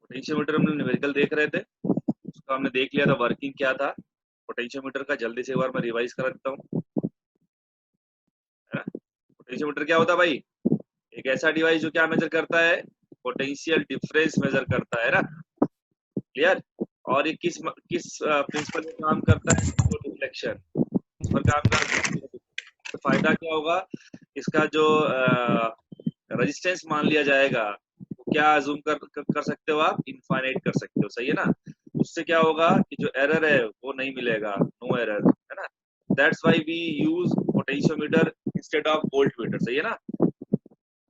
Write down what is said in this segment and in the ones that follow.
Potentiometer हम numerical देख रहे थे, उसका हमने देख लिया था वर्किंग क्या था पोटेंशियोमीटर का। जल्दी से एक बार मैं रिवाइज कर देता हूँ, है ना। पोटेंशियोमीटर क्या होता है भाई? एक ऐसा डिवाइस जो क्या मेजर करता है? पोटेंशियल डिफरेंस मेजर करता है ना। क्लियर? और ये किस प्रिंसिपल पे काम करता है? डिफ्लेक्शन पर काम करता है। तो फायदा क्या होगा इसका? जो रेजिस्टेंस मान लिया जाएगा वो क्या अजूम कर सकते हो आप? इनफाइनाइट कर सकते हो, सही है ना। उससे क्या होगा कि जो एरर है वो नहीं मिलेगा, नो एरर, है ना। That's why we use potentiometer instead of voltmeter, सही है ना।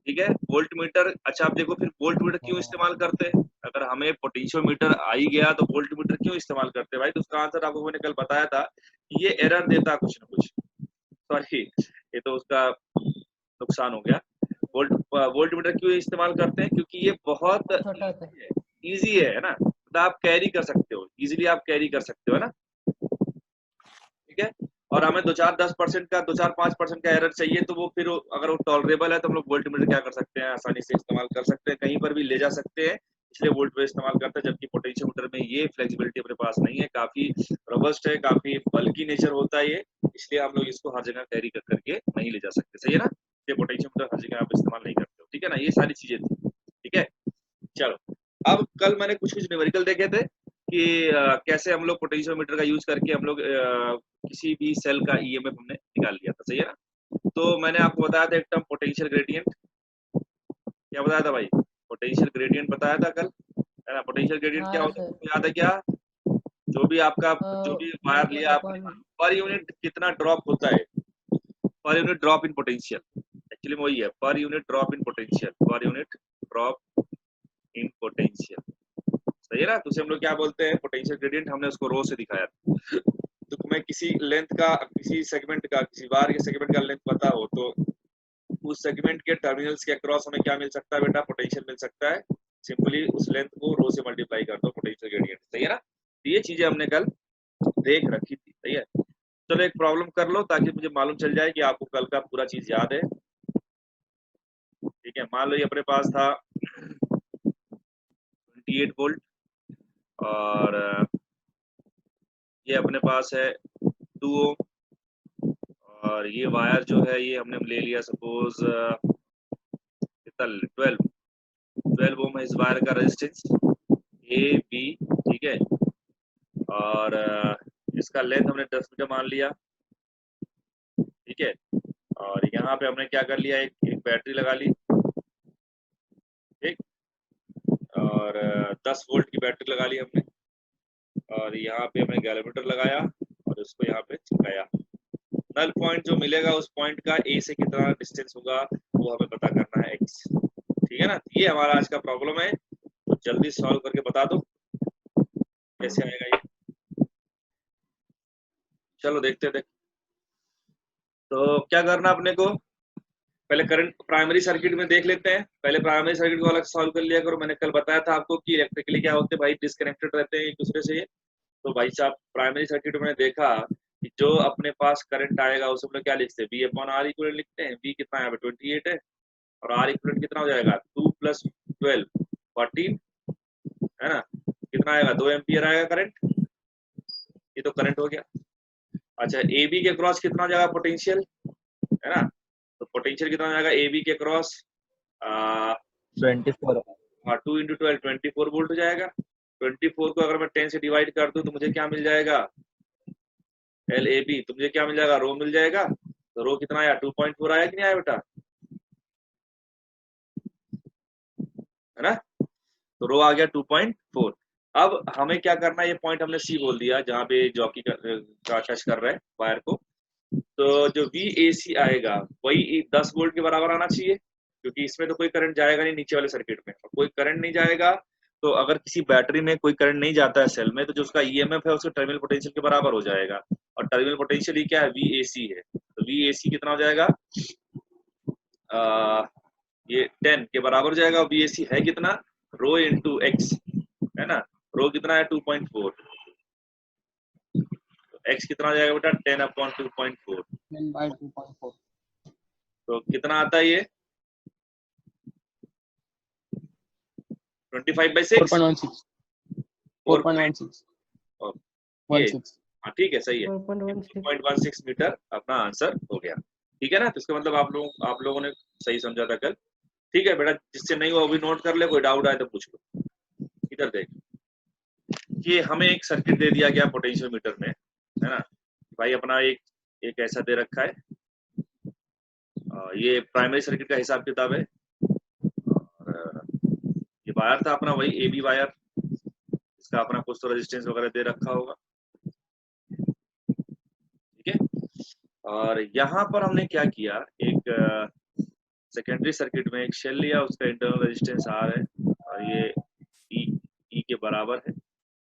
ठीक है, वोल्ट मीटर। अच्छा आप देखो फिर वोल्ट मीटर क्यों इस्तेमाल करते हैं? अगर हमें पोटेंशियोमीटर आ ही गया तो वोल्ट मीटर क्यों इस्तेमाल करते हैं भाई? तो उसका आंसर आपको मैंने कल बताया था कि ये एरर देता कुछ ना कुछ। सॉरी, ये तो उसका नुकसान हो गया। वोल्ट मीटर क्यों इस्तेमाल करते हैं? क्योंकि ये बहुत छोटा होता है। ईजी है ना। मतलब आप कैरी कर सकते हो, इजीली आप कैरी कर सकते हो, है ना। ठीक है, और हमें 2-4-10% का 2-4-5% का एरर चाहिए तो वो फिर अगर वो टॉलरेबल है तो हम लोग वोल्ट मीटर क्या कर सकते हैं? आसानी से इस्तेमाल कर सकते हैं, कहीं पर भी ले जा सकते हैं, इसलिए वोल्ट मीटर इस्तेमाल करते हैं। जबकि पोटेंशियोमीटर में ये फ्लेक्सिबिलिटी अपने पास नहीं है, काफी रोबस्ट है, काफी बल्की नेचर होता है ये, इसलिए हम लोग इसको हर जगह कैरी कर करके नहीं ले जा सकते, सही है ना। ये पोटेंशियोमीटर हर जगह आप इस्तेमाल नहीं करते हो, ठीक है ना। ये सारी चीजें थी, ठीक है। चलो, अब कल मैंने कुछ कुछ न्यूमेरिकल देखे थे कि कैसे हम लोग पोटेंशियोमीटर का यूज करके हम लोग किसी भी सेल का ईएमएफ हमने निकाल लिया था, सही है ना। तो मैंने आपको बताया था एक टर्म पोटेंशियल ग्रेडियंट। क्या बताया था भाई? पोटेंशियल ग्रेडियंट बताया था कल, है ना। पोटेंशियल ग्रेडियंट क्या हाँ होता है सर। तुमको याद है क्या? जो भी आपका जो भी वायर वन लिया आपने, अपॉन। पर यूनिट कितना ड्रॉप होता है? Per unit drop in potential, actually वही है, per unit drop in potential, per unit drop in potential, सही है ना। तो उसे हम लोग क्या बोलते हैं? Potential gradient. हमने उसको रो से दिखाया था। तो तुम्हें किसी लेंथ का, किसी सेगमेंट का, किसी वायर के सेगमेंट का लेंथ पता हो तो उस सेगमेंट के टर्मिनल्स के अक्रॉस हमें क्या मिल सकता है बेटा? पोटेंशियल मिल सकता है। सिंपली उस लेंथ को रो से मल्टीप्लाई कर दो, पोटेंशियल ग्रेडियंट, सही है ना। तो ये चीजें हमने कल देख रखी थी, सही है। चलो एक प्रॉब्लम कर लो ताकि मुझे मालूम चल जाए कि आपको कल का पूरा चीज याद है। ठीक है, मान लो ये अपने पास था 28 वोल्ट, और ये अपने पास है 2 ओम, और ये वायर जो है ये हमने ले लिया सपोज कितना? 12 ओम है इस वायर का रेजिस्टेंस ए बी, ठीक है। और इसका लेंथ हमने 10 मीटर मान लिया, ठीक है। और यहाँ पे हमने क्या कर लिया? एक बैटरी लगा ली, ठीक। और 10 वोल्ट की बैटरी लगा ली हमने, और यहाँ पे हमने गैलोमीटर लगाया और उसको यहाँ पे चिपकाया। नल पॉइंट जो मिलेगा उस पॉइंट का ए से कितना डिस्टेंस होगा वो हमें पता करना है, एक्स, ठीक है ना। ये हमारा आज का प्रॉब्लम है, तो जल्दी सॉल्व करके बता दो कैसे आएगा ये। चलो देखते थे। तो क्या करना अपने को? पहले करंट प्राइमरी सर्किट में देख लेते हैं। पहले प्राइमरी सर्किट को अलग सॉल्व कर लिया करो। मैंने कल बताया था आपको कि इलेक्ट्रिकली क्या होते हैं भाई, डिस्कनेक्टेड रहते हैं एक दूसरे से। तो भाई साहब प्राइमरी सर्किट में देखा कि जो अपने पास करंट आएगा उसे हम लोग क्या लिखते हैं? V अपॉन आर इक्वलेंट लिखते हैं। V कितना है? 28 है, और आर इक्वलेंट कितना हो जाएगा? 2 + 12 14, है ना। कितना आएगा? 2 एम्पियर आएगा करंट। ये तो करंट हो गया। अच्छा, ए बी के क्रॉस कितना हो जाएगा पोटेंशियल, है ना। तो पोटेंशियल कितना हो जाएगा ए बी के क्रॉस? 24। हाँ, 2 × 12 24 वोल्ट हो जाएगा। 24 को अगर मैं 10 से डिवाइड कर दूं तो मुझे क्या मिल जाएगा? L A B. तो मुझे क्या मिल जाएगा? रो मिल जाएगा। तो रो कितना आया? 2.4 आया कि नहीं आया बेटा? है ना। तो रो आ गया 2.4। अब हमें क्या करना है? ये पॉइंट हमने सी बोल दिया जहाँ पे जॉकी का टच कर रहा है वायर को। तो जो वी ए सी आएगा वही 10 वोल्ट के बराबर आना चाहिए, क्योंकि इसमें तो कोई करंट जाएगा नहीं नीचे वाले सर्किट में, और कोई करंट नहीं जाएगा। तो अगर किसी बैटरी में कोई करंट नहीं जाता है सेल में, तो जो उसका ईएमएफ है उसके टर्मिनल पोटेंशियल के बराबर हो जाएगा। और टर्मिनल पोटेंशियल ही क्या है? वी ए सी है। तो वी ए सी कितना हो जाएगा? ये 10 के बराबर हो जाएगा। वी ए सी है कितना? रो इंटू एक्स, है ना। रो कितना है? 2.4। एक्स कितना आ जाएगा बेटा? 10/2.4। 10/2.4। तो कितना आता है ये? 25/6 4.16 4.16 ये 16 हाँ ठीक है, सही है, 4.16 4.16 मीटर अपना आंसर हो गया। ठीक है ना, तो इसका मतलब आप लोगों ने सही समझा था कल। ठीक है बेटा, जिससे नहीं हुआ वो भी नोट कर ले, कोई डाउट आए तो पूछ लो। इधर देख, ये हमें एक सर्किट दे दिया गया पोटेंशियोमीटर में, है ना भाई, अपना एक ऐसा दे रखा है, ये प्राइमरी सर्किट का हिसाब किताब है, और ये वायर था अपना वही AB वायर, इसका अपना कुछ तो रेजिस्टेंस वगैरह दे रखा होगा। ठीक है, और यहाँ पर हमने क्या किया, एक सेकेंडरी सर्किट में एक शेल लिया, उसका इंटरनल रेजिस्टेंस R है, और ये E के बराबर है,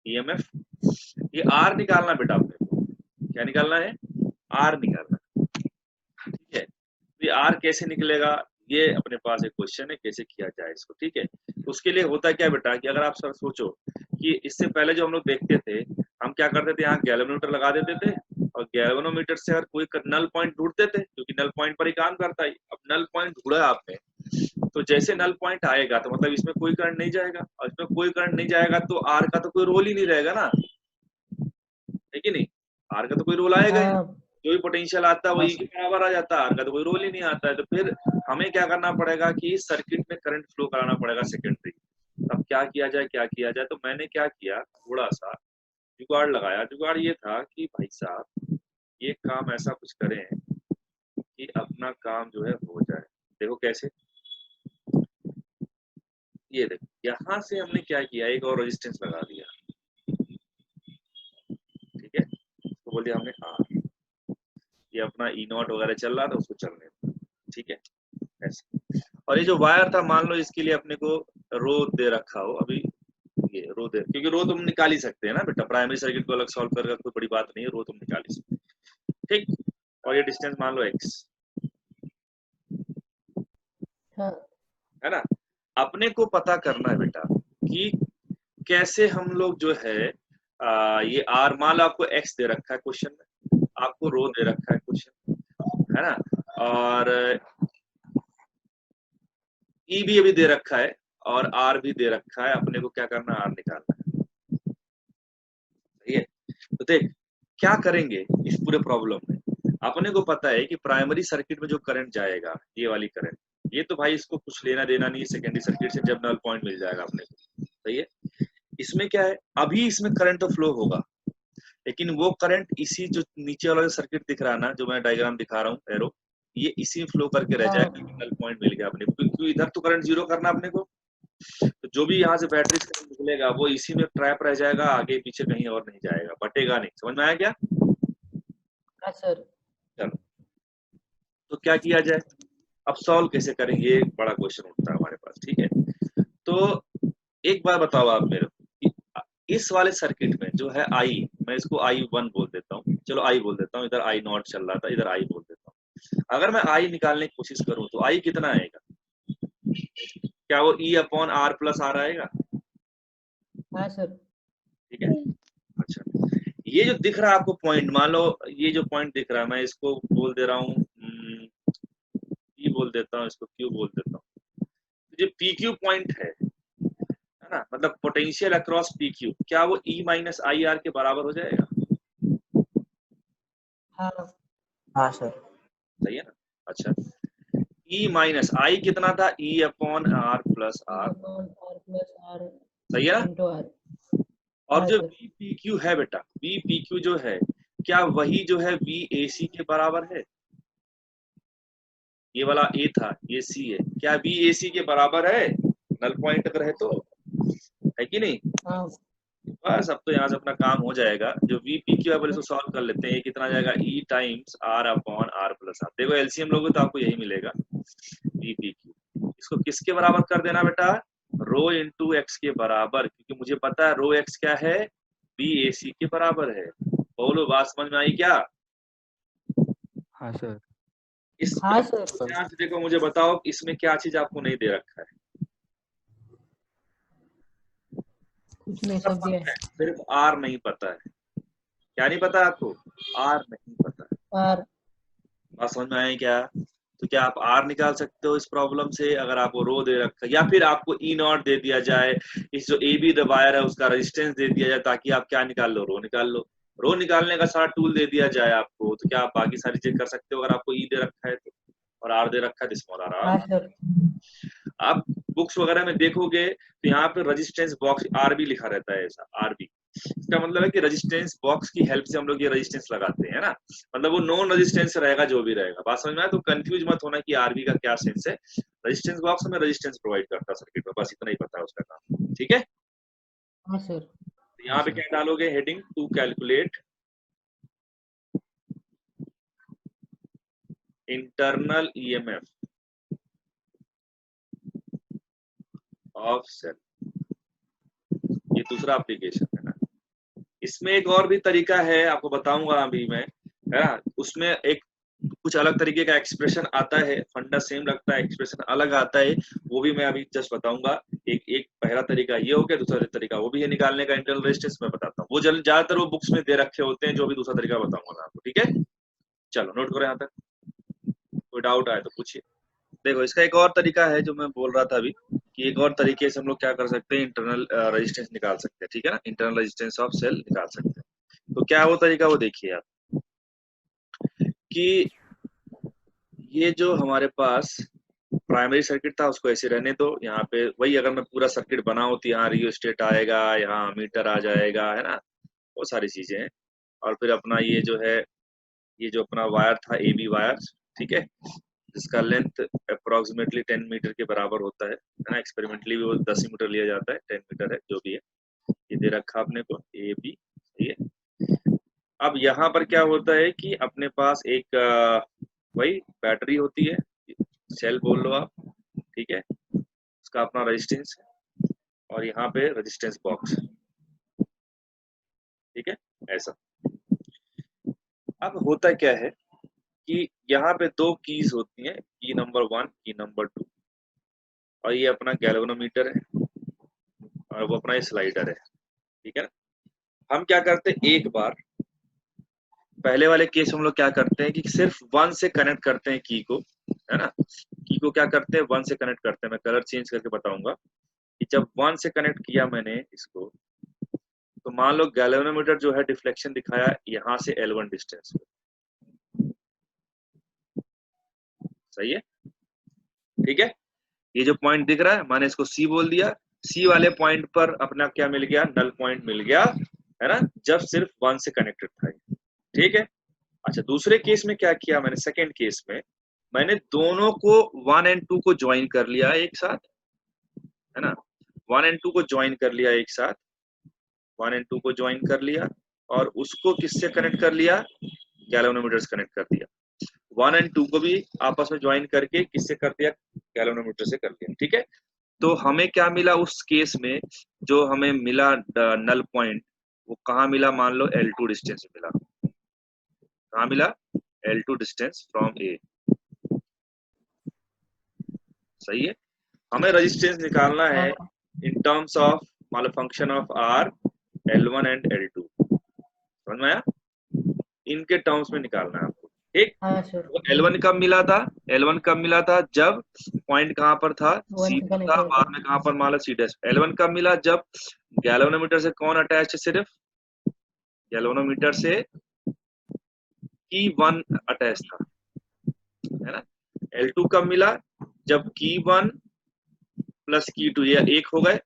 EMF। ये R निकालना बेटा, आपने क्या निकालना है, R निकालना। ठीक है, तो ये R कैसे निकलेगा, ये अपने पास एक क्वेश्चन है, कैसे किया जाए इसको। ठीक है, उसके लिए होता क्या बेटा कि अगर आप सर सोचो कि इससे पहले जो हम लोग देखते थे, हम क्या करते थे, यहाँ गैल्वेनोमीटर लगा देते थे, और गैल्वेनोमीटर से अगर कोई नल पॉइंट ढूंढते थे, क्योंकि नल पॉइंट पर ही काम करता है। अब नल पॉइंट ढूंढा आपने, तो जैसे नल पॉइंट आएगा तो मतलब इसमें कोई करंट नहीं जाएगा, और इसमें कोई करंट नहीं जाएगा तो आर का तो कोई रोल ही नहीं रहेगा ना, है कि नहीं, आर का तो कोई रोल आएगा ही, जो भी पोटेंशियल आता है वही के बराबर आ जाता है, आर का तो कोई रोल ही नहीं आता है। तो फिर हमें क्या करना पड़ेगा कि सर्किट में करंट फ्लो कराना पड़ेगा सेकेंडरी। अब क्या किया जाए, तो मैंने क्या किया, थोड़ा सा जुगाड़ लगाया। जुगाड़ ये था कि भाई साहब ये काम ऐसा कुछ करें कि अपना काम जो है हो जाए। देखो कैसे, ये देखो यहाँ से हमने क्या किया, एक और रेजिस्टेंस लगा दिया। ठीक है, तो बोल दिया हमने हाँ, ये अपना E0 वगैरह चल रहा था, उसको चलने दो। ठीक है, ऐसे। और ये जो वायर था, मान लो इसके लिए अपने को रो दे रखा हो, अभी ये रो दे, क्योंकि रो तुम निकाल ही सकते हैं ना बेटा, प्राइमरी सर्किट को अलग सॉल्व करके कोई बड़ी बात नहीं है, रो तुम निकाल ही सकते हैं। ठीक, और ये डिस्टेंस मान लो x, हाँ है ना। अपने को पता करना है बेटा कि कैसे हम लोग जो है ये R, मान लो आपको x दे रखा है क्वेश्चन में, आपको रो दे रखा है क्वेश्चन, है ना, और E भी अभी दे रखा है, और R भी दे रखा है। अपने को क्या करना है, R निकालना है। सही है, तो देख क्या करेंगे इस पूरे प्रॉब्लम में, अपने को पता है कि प्राइमरी सर्किट में जो करंट जाएगा, ये वाली करंट, ये तो भाई इसको कुछ लेना देना नहीं है सेकेंडरी सर्किट से, जब नल पॉइंट मिल जाएगा अपने को। सही है, इसमें क्या है, अभी इसमें करंट तो फ्लो होगा, लेकिन वो करंट इसी जो नीचे वाला जो सर्किट दिख रहा है ना, जो मैं डायग्राम दिखा रहा हूँ एरो, ये इसी में फ्लो करके रह जाएगा, नल पॉइंट मिल गया अपने को, क्योंकि इधर तो करंट जीरो करना अपने को, तो जो भी यहाँ से बैटरी से करंट निकलेगा वो इसी में ट्रैप रह जाएगा, आगे पीछे कहीं और नहीं जाएगा, बटेगा नहीं। समझ में आया क्या? हाँ सर। चलो, तो क्या किया जाए, अब सॉल्व कैसे करेंगे, ये एक बड़ा क्वेश्चन उठता है हमारे पास। ठीक है, तो एक बार बताओ आप मेरे को कि इस वाले सर्किट में जो है I, मैं इसको I1 बोल देता हूँ, चलो I बोल देता हूँ, इधर I0 चल रहा था, इधर I बोल देता हूँ। अगर मैं I निकालने की कोशिश करूँ तो I कितना आएगा, क्या वो E/R प्लस R आएगा? हाँ सर। ठीक है, अच्छा, ये जो दिख रहा है आपको पॉइंट, मान लो ये जो पॉइंट दिख रहा है, मैं इसको बोल दे रहा हूँ P बोल देता हूँ, इसको Q बोल देता हूँ। जो PQ पॉइंट है ना, मतलब पोटेंशियल अक्रॉस PQ, क्या वो E-IR के बराबर हो जाएगा? हाँ हाँ सर। सही है ना। अच्छा, E-I कितना था, E/R plus R, R plus R सही है ना। Into R। और हाँ जो सर। VPQ है बेटा, VPQ जो है, क्या वही जो है VAC के बराबर है? ये वाला A था, ये C है, क्या VAC के बराबर है नल पॉइंट अगर है तो, है कि नहीं? हाँ बस अब तो यहाँ से अपना काम हो जाएगा। जो VPQ है बोले इसको सॉल्व कर लेते हैं, ये कितना आ जाएगा, E times R/R plus R। देखो एलसीएम लोगे तो आपको यही मिलेगा VPQ। इसको किसके बराबर कर देना बेटा, रो इंटू एक्स के बराबर, क्योंकि मुझे पता है रो एक्स क्या है, VAC के बराबर है। बोलो बात समझ में आई क्या? हाँ सर। इस हाँ सर। ध्यान से देखो, मुझे बताओ इसमें क्या चीज आपको नहीं दे रखा है? कुछ नहीं, सब दिया है। सिर्फ R नहीं पता है। क्या नहीं पता आपको? R नहीं पता है। R। बात समझ में आई क्या? तो क्या आप आर निकाल सकते हो इस प्रॉब्लम से, अगर आपको रो दे रखा है, या फिर आपको ई नॉट दे दिया जाए, इस जो ए बी वायर है उसका रेजिस्टेंस दे दिया जाए, ताकि आप क्या निकाल लो, रो निकाल लो। रो निकालने का सारा टूल दे दिया जाए आपको, तो क्या आप बाकी सारी चीज कर सकते हो अगर आपको ई दे रखा है तो, और आर दे रखा है स्मॉल आर। हाँ सर। आप बुक्स वगैरह में देखोगे तो यहाँ पे रेजिस्टेंस बॉक्स आर बी लिखा रहता है, ऐसा आर बी। इसका मतलब है कि रेजिस्टेंस बॉक्स की हेल्प से हम लोग ये रेजिस्टेंस लगाते हैं ना, मतलब वो नॉन रेजिस्टेंस रहेगा जो भी रहेगा। बात समझ में आया? तो कंफ्यूज मत होना कि आरबी का क्या सेंस है। रेजिस्टेंस बॉक्स हमें रेजिस्टेंस प्रोवाइड करता है सर्किट में, बस इतना ही पता है उसका काम। ठीक है, हाँ सर। तो यहाँ पे क्या डालोगे, heading to calculate internal EMF of cell. ये दूसरा एप्लीकेशन है ना। इसमें एक और भी तरीका है, आपको बताऊंगा अभी मैं, है ना। उसमें एक कुछ अलग तरीके का एक्सप्रेशन आता है, फंडा सेम लगता है, एक्सप्रेशन अलग आता है, वो भी मैं अभी जस्ट बताऊंगा। एक एक पहला तरीका ये हो गया, दूसरा तरीका वो भी है निकालने का इंटरनल रेजिस्टेंस, मैं बताता हूँ। वो ज्यादातर वो बुक्स में दे रखे होते हैं, जो भी दूसरा तरीका बताऊंगा मैं आपको। ठीक है, चलो नोट करो यहाँ तक, कोई डाउट आए तो पूछिए। देखो इसका एक और तरीका है जो मैं बोल रहा था अभी, कि एक और तरीके से हम लोग क्या कर सकते हैं, इंटरनल रेजिस्टेंस निकाल सकते हैं। ठीक है ना, इंटरनल रेजिस्टेंस ऑफ सेल निकाल सकते हैं। तो क्या है वो तरीका, वो देखिए आप, कि ये जो हमारे पास प्राइमरी सर्किट था उसको ऐसे रहने दो। यहाँ पे वही अगर मैं पूरा सर्किट बनाऊं तो यहाँ रियोस्टेट आएगा, यहाँ मीटर आ जाएगा, है ना, वो सारी चीजें हैं। और फिर अपना ये जो है, ये जो अपना वायर था ए बी वायर, ठीक है, जिसका लेंथ अप्रोक्सीमेटली 10 मीटर के बराबर होता है ना। एक्सपेरिमेंटली भी वो 10 मीटर लिया जाता है, 10 मीटर है जो भी है। ये दे रखा अपने को ए बी, सही है। अब यहाँ पर क्या होता है कि अपने पास एक वही बैटरी होती है, सेल बोल लो आप, ठीक है, उसका अपना रेजिस्टेंस है, और यहाँ पे रेजिस्टेंस बॉक्स, ठीक है, ऐसा। अब होता क्या है कि यहाँ पे दो कीज होती हैं, की नंबर 1, की नंबर 2, और ये अपना गैल्वेनोमीटर है, और वो अपना ये स्लाइडर है। ठीक है ना। हम क्या करते हैं, एक बार पहले वाले केस हम लोग क्या करते हैं कि सिर्फ 1 से कनेक्ट करते हैं की को, है ना। की को क्या करते हैं, 1 से कनेक्ट करते हैं। मैं कलर चेंज करके बताऊंगा कि जब 1 से कनेक्ट किया मैंने इसको, तो मान लो गैल्वेनोमीटर जो है डिफ्लेक्शन दिखाया यहाँ से L1 डिस्टेंस पे, सही है, ठीक है। ये जो पॉइंट दिख रहा है मैंने इसको C बोल दिया। C वाले पॉइंट पर अपना क्या मिल गया, नल पॉइंट मिल गया, है ना, जब सिर्फ 1 से कनेक्टेड था, ठीक है। अच्छा, दूसरे केस में क्या किया मैंने, सेकेंड केस में मैंने दोनों को 1 और 2 को ज्वाइन कर लिया एक साथ, है ना। 1 और 2 को ज्वाइन कर लिया एक साथ, 1 और 2 को ज्वाइन कर लिया, और उसको किससे कनेक्ट कर लिया, गैल्वेनोमीटर से कनेक्ट कर दिया। 1 और 2 को भी आपस में ज्वाइन करके किससे कर दिया, गैल्वेनोमीटर से कर दिया, ठीक है। तो हमें क्या मिला उस केस में, जो हमें मिला नल पॉइंट, वो कहाँ मिला, मान लो L2 डिस्टेंस मिला। कहाँ मिला, L2 डिस्टेंस फ्रॉम A, सही है। हमें रेजिस्टेंस निकालना है इन टर्म्स ऑफ, मान लो function of R, L1 and L2, समझ में आया, इनके टर्म्स में निकालना है आपको, ठीक। हाँ सर। तो L1 कब मिला था, L1 कब मिला था, जब पॉइंट कहाँ पर था, वन C से पर कनेक्ट था, होता बाद है। में कहाँ पर, मान लो C डैश। L1 कब मिला, जब गैल्वेनोमीटर से कौन अटैच है, सिर्फ गैल्वेनोमीटर से की1 अटैच था, है ना। L2 कब मिला, जब की1 प्लस की2 ये एक हो गए,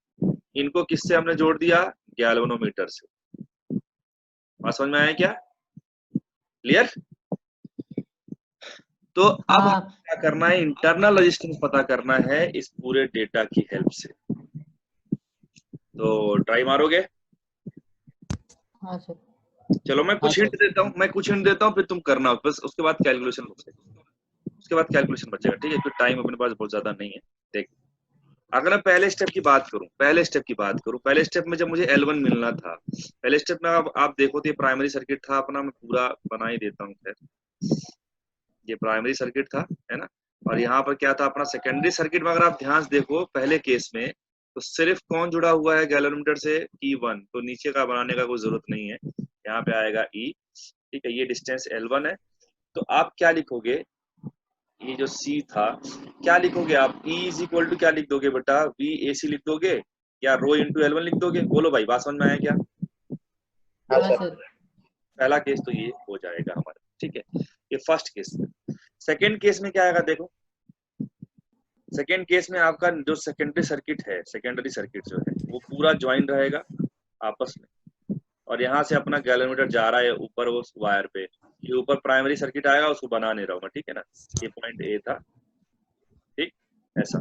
इनको किससे हमने जोड़ दिया, गैल्वेनोमीटर से। बात समझ में आया क्या, क्लियर। तो अब हाँ क्या करना है, इंटरनल रेजिस्टेंस पता करना है इस पूरे डेटा की हेल्प से। तो ट्राई मारोगे, हाँ सर। चलो मैं कुछ हिंट देता हूँ, फिर तुम करना, बस उसके बाद कैलकुलेशन बचेगा, ठीक है, क्योंकि टाइम अपने पास बहुत ज्यादा नहीं है। देख, अगर मैं पहले स्टेप की बात करूं, पहले स्टेप में जब मुझे L1 मिलना था, पहले स्टेप में अब आप देखो तो ये प्राइमरी सर्किट था अपना, मैं पूरा बना ही देता हूँ, खैर ये प्राइमरी सर्किट था, है ना। और यहाँ पर क्या था अपना सेकेंडरी सर्किट में, अगर आप ध्यान से देखो पहले केस में, तो सिर्फ कौन जुड़ा हुआ है गैल्वेनोमीटर से, E1, तो नीचे का बनाने का कोई जरूरत नहीं है, यहाँ पे आएगा E, ठीक है। ये डिस्टेंस L1 है, तो आप क्या लिखोगे, ये जो सी था, क्या लिखोगे आप? E इज इक्वल टू क्या लिख दोगे बेटा? वी ए सी लिख दोगे या रो इंटू L1 लिख दोगे? बोलो भाई, बात समझ में आया क्या? हाँ सर। पहला केस तो ये हो जाएगा हमारा, ठीक है, ये फर्स्ट केस में। सेकेंड केस में क्या आएगा देखो, सेकेंड केस में आपका जो सेकेंडरी सर्किट है, सेकेंडरी सर्किट जो है वो पूरा ज्वाइन रहेगा आपस में, और यहाँ से अपना गैलोमीटर जा रहा है ऊपर उस वायर पे, ये ऊपर प्राइमरी सर्किट आएगा, उसको बना नहीं रहूंगा, ठीक है ना। ये पॉइंट ए था, ठीक, ऐसा।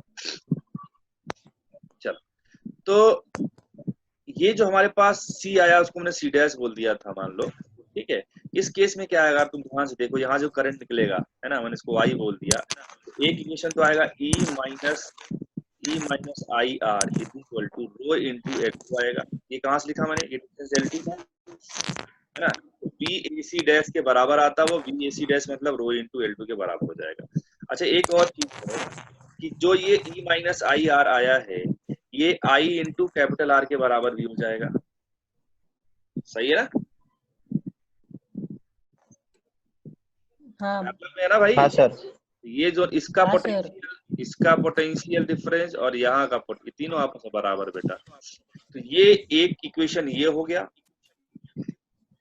चलो, तो ये जो हमारे पास सी आया उसको हमने सी डैश बोल दिया था, मान लो, ठीक है। इस केस में क्या आएगा, तुम ध्यान से देखो, यहाँ जो करंट निकलेगा है ना, मैंने इसको आई बोल दिया, एक इक्वेशन तो आएगा E minus I R is equal to rho into L2 आएगा। ये कहाँ से लिखा मैंने, ये डिस्टेंस L2 था, है ना। तो बी ए सी डैश के बराबर आता है वो, बी ए सी डैश मतलब रो इंटू L2 के बराबर हो जाएगा। अच्छा, एक और चीज है कि जो ये ई माइनस आई आर आया है, ये आई इंटू कैपिटल आर के बराबर भी हो जाएगा, सही है ना? हाँ में है ना भाई? हाँ सर। ये जो इसका हाँ सर। पोटेंशियल, इसका पोटेंशियल डिफरेंस और यहाँ का ये तीनों आपस में बराबर बेटा। तो ये एक इक्वेशन ये हो गया,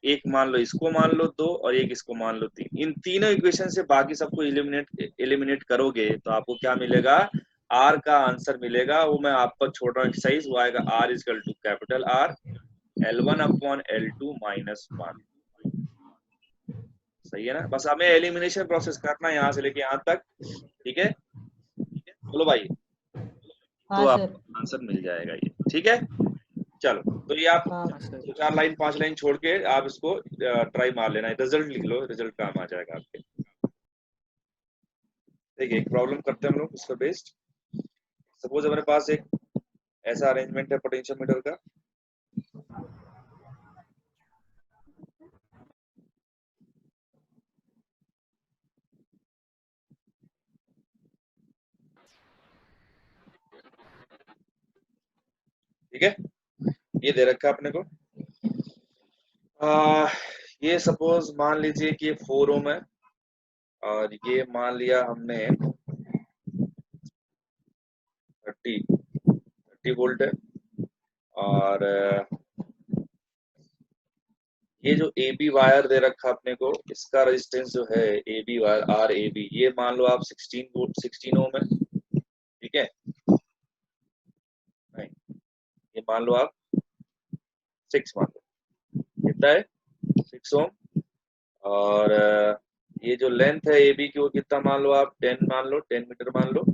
एक मान लो इसको मान लो 2 और एक इसको मान लो 3। इन तीनों इक्वेशन से बाकी सबको एलिमिनेट करोगे तो आपको क्या मिलेगा, आर का आंसर मिलेगा। वो मैं आपको छोड़ रहा हूँ एक्सरसाइज, वो आएगा R is equal to capital R L1 upon L2 minus 1। सही है ना? बस हमें एलिमिनेशन प्रोसेस करना है यहाँ से लेके यहाँ तक, ठीक है। बोलो भाई, तो हाँ आप सर। आंसर मिल जाएगा ये, ठीक है। चलो, तो ये आप हाँ 4 लाइन 5 लाइन छोड़ के आप इसको ट्राई मार लेना, रिजल्ट लिख लो, रिजल्ट काम आ जाएगा आपके। देखिए, एक प्रॉब्लम करते हैं हम लोग इसका बेस्ड। सपोज हमारे पास एक ऐसा अरेंजमेंट है पोटेंशियोमीटर का, ठीक है, ये दे रखा है अपने को। ये सपोज मान लीजिए कि ये 4 ओम है और ये मान लिया हमने 30 वोल्ट है, और ये जो ए बी वायर दे रखा अपने को, इसका रेजिस्टेंस जो है A B wire R A B, ये मान लो आप 16 ओम है, ठीक है। नहीं, ये मान लो आप 6 मान लो, कितना है 6 ओम। और ये जो लेंथ है ए बी की वो कितना मान लो आप 10 मान लो, 10 मीटर मान लो।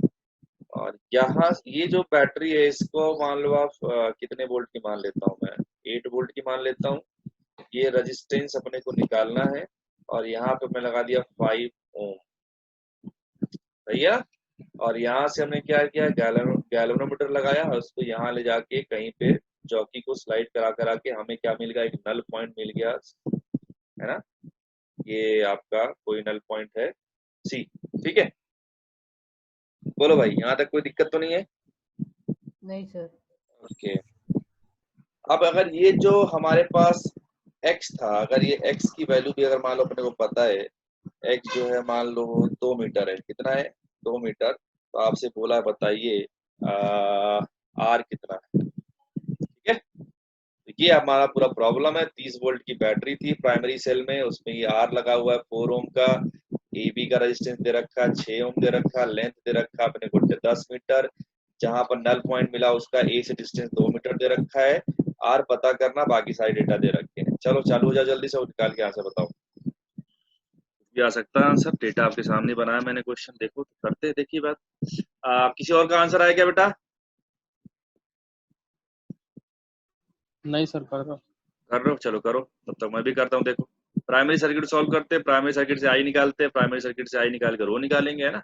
और यहाँ ये जो बैटरी है इसको मान लो आप कितने वोल्ट की मान लेता हूँ मैं, 8 वोल्ट की मान लेता हूँ। ये रेजिस्टेंस अपने को निकालना है और यहाँ पे मैं लगा दिया 5 ओम, सही है। और यहाँ से हमने क्या किया, गैल्वेनोमीटर लगाया और उसको यहाँ ले जाके कहीं पे चौकी को स्लाइड करा करा के हमें क्या मिल गया, एक नल पॉइंट मिल गया, है ना। ये आपका कोई नल पॉइंट है सी, ठीक है। बोलो भाई, यहाँ तक कोई दिक्कत तो नहीं है? नहीं सर। ओके। अब अगर ये जो हमारे पास x था, अगर ये x की वैल्यू भी अगर मान लो अपने को पता है, x जो है मान लो 2 मीटर है, कितना है 2 मीटर, तो आपसे बोला बताइए r कितना है, ठीक है। तो ये हमारा पूरा प्रॉब्लम है। 30 वोल्ट की बैटरी थी प्राइमरी सेल में, उसमें ये R लगा हुआ है 4 ओम का, AB का रेजिस्टेंस दे रखा है 6 ओम दे रखा, लेंथ दे रखा अपने को 10 मीटर, जहां पर नल पॉइंट मिला उसका A से डिस्टेंस 2 मीटर दे रखा है, R पता करना, बाकी सारे डेटा दे रखे हैं। चलो चालू हो जाओ जल्दी से, निकाल के आंसर बताओ। भी आ सकता है आंसर, डेटा आपके सामने बनाया मैंने, क्वेश्चन देखो तो करते हैं, देखिए बात। किसी और का आंसर आया क्या बेटा? नहीं सर, कर रहा कर रहे हो, चलो करो, तब तक मैं भी करता हूँ। देखो, प्राइमरी सर्किट सॉल्व करते हैं, प्राइमरी सर्किट से आई निकालते हैं, प्राइमरी सर्किट से आई निकाल कर रो निकालेंगे, है ना।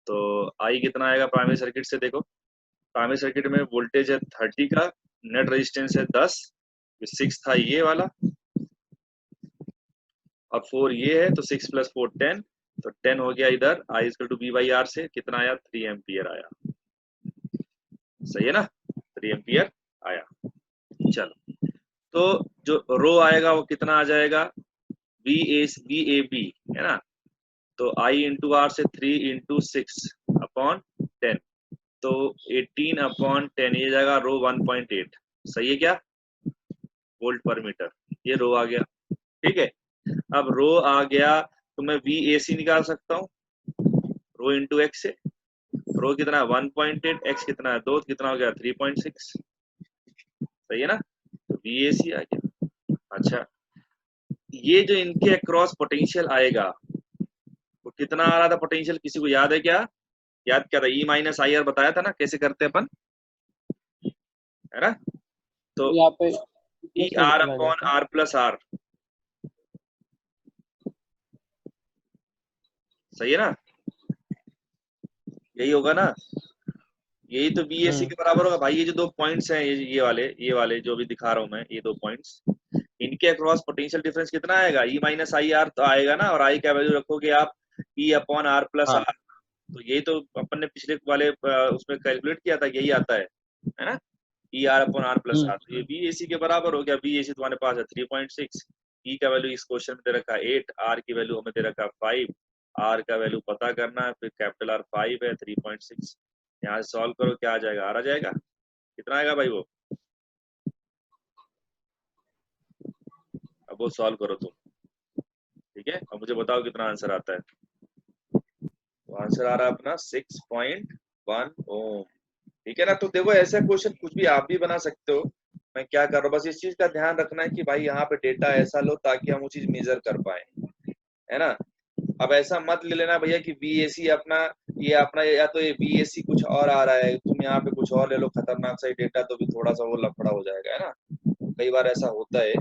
तो आई कितना आएगा प्राइमरी सर्किट से, देखो प्राइमरी सर्किट में वोल्टेज है 30 का, नेट रेजिस्टेंस है 10, 6 था ये वाला, और 4 ये है, तो 6 + 4 10, तो 10 हो गया इधर, आई इक्वल टू V/R से कितना आया, 3 एम्पियर आया, सही है ना, 3 एम्पियर आया। चलो, तो जो रो आएगा वो कितना आ जाएगा, VAB है ना, तो I इंटू आर से 3 इंटू 6 अपॉन 10, तो 18 अपॉन 10 ये जाएगा रो 1.8। सही है क्या? वोल्ट पर मीटर, ये रो आ गया। ठीक है, अब रो आ गया तो मैं VAC निकाल सकता हूँ रो इंटू एक्स से। रो कितना है 1.8, एक्स कितना है 2, कितना हो गया 3.6। सही है ना? तो VAC आ गया। अच्छा, ये जो इनके अक्रॉस पोटेंशियल आएगा वो कितना आ रहा था पोटेंशियल, किसी को याद है क्या? याद क्या था? E माइनस आई आर बताया था ना कैसे करते अपन, है ना? तो यहाँ पे ई प्लस में आर चला अपॉन जाता है। आर प्लस आर, सही है ना? यही होगा ना? यही तो BAC के बराबर होगा भाई। ये जो 2 पॉइंट्स हैं, ये वाले जो भी दिखा रहा हूं मैं, ये 2 पॉइंट्स, इनके अक्रॉस पोटेंशियल डिफरेंस कितना आएगा? E माइनस आई आर तो आएगा ना, और आई का वैल्यू रखोगे आप E अपॉन आर प्लस हाँ। आर। तो यही तो अपन ने पिछले वाले उसमें कैलकुलेट किया था, यही आता है ना? E R upon R plus R, तो ये BAC के बराबर हो गया। BAC तुम्हारे पास है 3.6, E का वैल्यू इस क्वेश्चन में दे रखा है 8, R की वैल्यू हमें दे रखा है 5, R का वैल्यू पता करना है, फिर कैपिटल R 5 है 3.6। यहाँ से सॉल्व करो, क्या आ जाएगा? आ जाएगा। कितना आएगा भाई वो? अब वो सॉल्व करो तुम, ठीक है? अब मुझे बताओ कितना आंसर आता है। तो आंसर आ रहा है अपना 6.1 ओम। ठीक है ना? तो देखो, ऐसा क्वेश्चन कुछ भी आप भी बना सकते हो। मैं क्या कर रहा हूँ, बस इस चीज का ध्यान रखना है कि भाई यहाँ पे डेटा ऐसा लो ताकि हम वो चीज मेजर कर पाए, है ना? अब ऐसा मत ले लेना भैया कि BAC अपना, ये अपना, या तो ये BAC कुछ और आ रहा है, तुम यहाँ पे कुछ और ले लो खतरनाक सा डेटा, तो भी थोड़ा सा वो लफड़ा हो जाएगा, है ना? कई बार ऐसा होता है।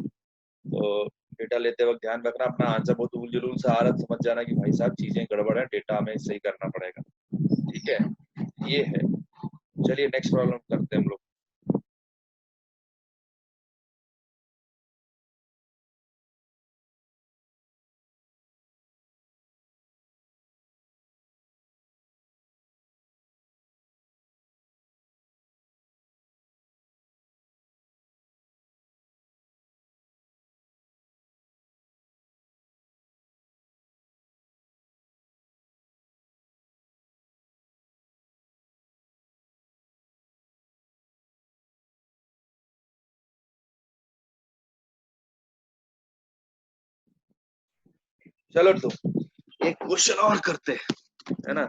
तो डेटा लेते वक्त ध्यान रखना, अपना आंसर बहुत उल जुलूल सा आ रहा है, समझ जाना कि भाई साहब चीजें गड़बड़ है, डेटा हमें सही करना पड़ेगा। ठीक है, ये है। चलिए नेक्स्ट प्रॉब्लम करते हैं हम लोग। चलो तो एक क्वेश्चन और करते हैं, है ना?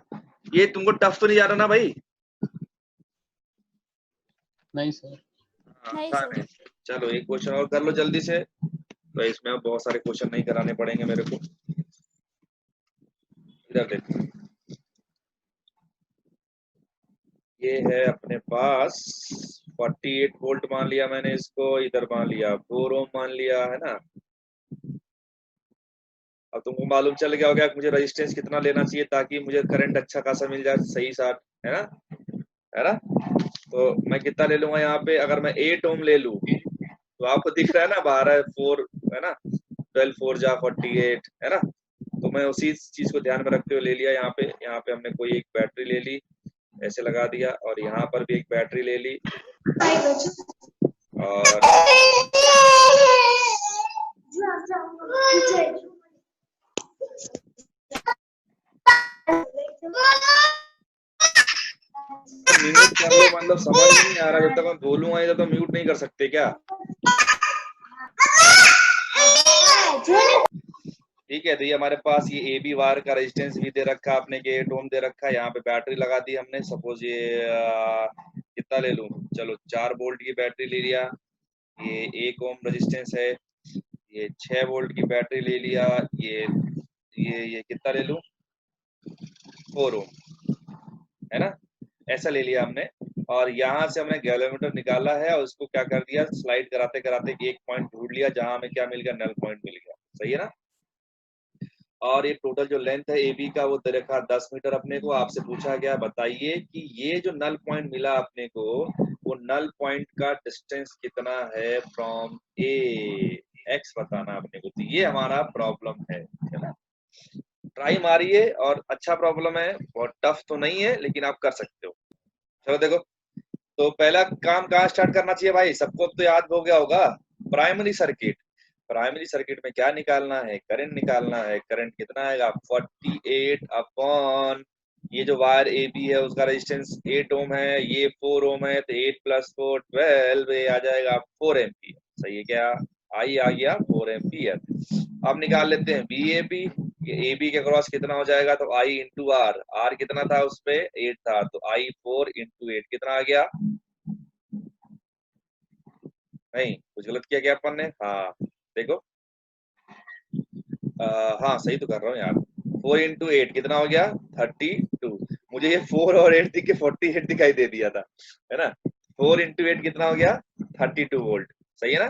ये तुमको टफ तो नहीं जा रहा ना भाई? नहीं सर। आसान है। चलो एक क्वेश्चन और कर लो जल्दी से, तो इसमें अब बहुत सारे क्वेश्चन नहीं कराने पड़ेंगे मेरे को। इधर देखो, ये है अपने पास 48 वोल्ट मान लिया मैंने इसको, इधर मान लिया 4 ओम मान लिया, है ना? अब तुमको मालूम चल गया होगा कि मुझे रेजिस्टेंस कितना लेना चाहिए ताकि मुझे करंट अच्छा खासा मिल जाए, सही साथ, है ना? है ना? तो मैं कितना ले लूंगा यहाँ पे? अगर मैं 8 ओम ले लूं तो आपको दिख रहा है ना 12 4, है ना? 12 4 जा 48, है ना? तो मैं उसी चीज को ध्यान में रखते हुए ले लिया। यहाँ पे हमने कोई एक बैटरी ले ली, ऐसे लगा दिया, और यहाँ पर भी एक बैटरी ले ली, और म्यूट कर लो, मतलब समझ नहीं आ रहा, जब तक मैं बोलूंगा जब तक म्यूट नहीं कर सकते क्या? ठीक है, तो ये हमारे पास ये AB वायर का रेजिस्टेंस भी दे रखा है आपने, 8 ओम दे रखा है। यहाँ पे बैटरी लगा दी हमने, सपोज ये कितना ले लूं, चलो 4 वोल्ट की बैटरी ले लिया, ये 1 ओम रेजिस्टेंस है। ये 6 वोल्ट की बैटरी ले लिया, ये कितना ले लूं, 4 ओम, है ना? ऐसा ले लिया हमने, और यहाँ से हमने गैलोमीटर निकाला है, और उसको क्या कर दिया, स्लाइड कराते कराते एक पॉइंट ढूंढ लिया जहां हमें क्या मिल गया, नल पॉइंट मिल गया। सही है ना? और ये टोटल जो लेंथ है AB का वो दे रखा 10 मीटर अपने को। आपसे पूछा गया बताइए कि ये जो नल पॉइंट मिला अपने को, वो नल पॉइंट का डिस्टेंस कितना है फ्रॉम A, X बताना अपने को। तो ये हमारा प्रॉब्लम है ना? ट्राई मारिए, और अच्छा प्रॉब्लम है, बहुत टफ तो नहीं है, लेकिन आप कर सकते हो। चलो देखो, तो पहला काम कहाँ स्टार्ट करना चाहिए भाई? सबको अब तो याद हो गया होगा, प्राइमरी सर्किट। प्राइमरी सर्किट में क्या निकालना है, करंट निकालना है। करंट कितना आएगा 48 अपॉन ये जो वायर ए बी है उसका रेजिस्टेंस 8 ओम है, ये 4 ओम है, तो 8 + 4 12, ये आ जाएगा 4 एम्पियर। सही है क्या? आई आ गया 4 एम्पियर। अब निकाल लेते हैं बी ए बी। ये ए बी के क्रॉस कितना हो जाएगा, तो आई इंटू आर। आर कितना था उस पे 8 था, तो आई 4 इंटू 8 कितना आ गया? नहीं, कुछ गलत किया क्या अपन ने? हाँ देखो, हाँ सही तो कर रहा हूँ यार। 4 इंटू 8 कितना हो गया 32। मुझे ये 4 और 8 दिख के 48 दिखाई दे दिया था, है ना। 4 इंटू 8 कितना हो गया 32 वोल्ट। सही है ना।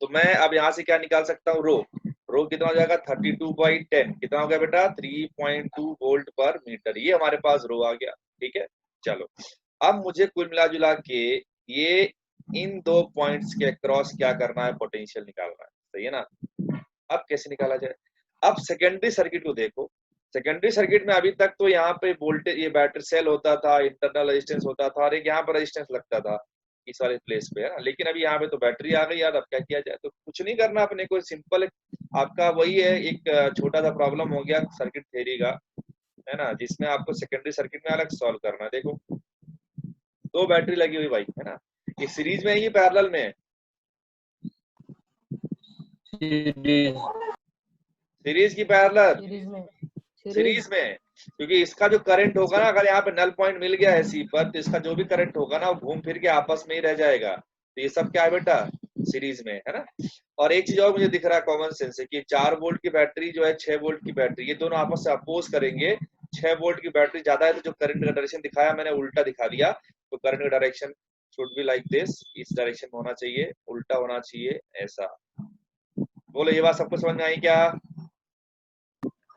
तो मैं अब यहाँ से क्या निकाल सकता हूँ, रो। रो कितना हो जाएगा 32/10 कितना हो गया बेटा 3.2 वोल्ट पर मीटर। ये हमारे पास रो आ गया। ठीक है, चलो अब मुझे कुल मिला जुला के ये इन दो पॉइंट्स के अक्रॉस क्या करना है, पोटेंशियल निकालना है। सही है ना। अब कैसे निकाला जाए? अब सेकेंडरी सर्किट को देखो। सेकेंडरी सर्किट में अभी तक तो यहाँ पे वोल्टेज, ये बैटरी सेल होता था, इंटरनल रेजिस्टेंस होता था, और एक यहाँ पर रेजिस्टेंस लगता था इस वाले प्लेस पे, है ना। लेकिन अभी यहाँ पे तो बैटरी आ गई यार। अब क्या किया जाए? तो कुछ नहीं करना अपने को, सिंपल आपका वही है, एक छोटा सा प्रॉब्लम हो गया सर्किट थ्योरी का, है ना, जिसमें आपको सेकेंडरी सर्किट में अलग सॉल्व करना है। देखो दो बैटरी लगी हुई भाई, है ना। ये सीरीज में है, ये पैरेलल में है? सीरीज की पैरेलल? सीरीज में। सीरीज में। क्योंकि इसका जो करंट होगा ना, अगर यहाँ पे नल पॉइंट मिल गया है सी पर, तो इसका जो भी करंट होगा ना वो घूम फिर के आपस में ही रह जाएगा। तो ये सब क्या है बेटा, सीरीज में, है ना। और एक चीज और मुझे दिख रहा है कॉमन सेंस से, कि 4 वोल्ट की बैटरी जो है 6 वोल्ट की बैटरी, ये दोनों आपस से अपोज करेंगे। 6 वोल्ट की बैटरी ज्यादा है, तो जो करंट का डायरेक्शन दिखाया मैंने उल्टा दिखा दिया। तो करंट का direction should be like this, इस डायरेक्शन में होना चाहिए, उल्टा होना चाहिए ऐसा। बोलो ये बात सबको समझ में आई क्या?